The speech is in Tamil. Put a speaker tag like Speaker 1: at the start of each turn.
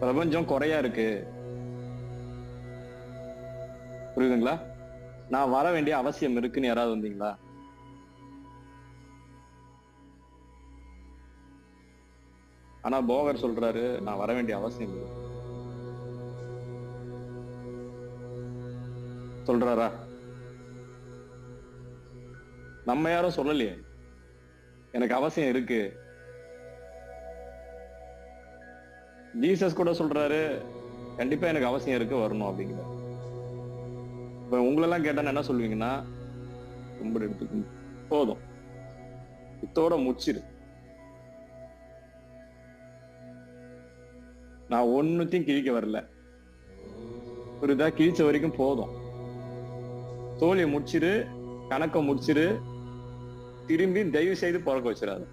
Speaker 1: பிரபஞ்சம் குறையா இருக்கு. புரியுதுங்களா? நான் வர வேண்டிய அவசியம் இருக்குன்னு யாராவது வந்தீங்களா? ஆனா போகர் சொல்றாரு, நான் வர வேண்டிய அவசியம் இல்லை. சொல்றாரா? நம்ம யாரும் சொல்லலையே எனக்கு அவசியம் இருக்கு. ஜீசஸ் கூட சொல்றாரு, கண்டிப்பா எனக்கு அவசியம் இருக்கு, வரணும் அப்படிங்கிற. இப்ப உங்களெல்லாம் கேட்டா என்ன சொல்லுவீங்கன்னா, ரொம்ப எடுத்துக்கு போதும், இத்தோட முச்சிரு, நான் ஒன்னுத்தையும் கிழிக்க வரல, புரியுதா? கிழிச்ச வரைக்கும் போதும், தோழியை முடிச்சிரு, கணக்க முடிச்சிரு, திரும்பி தயவு செய்து பிறக்க வச்சிடாது.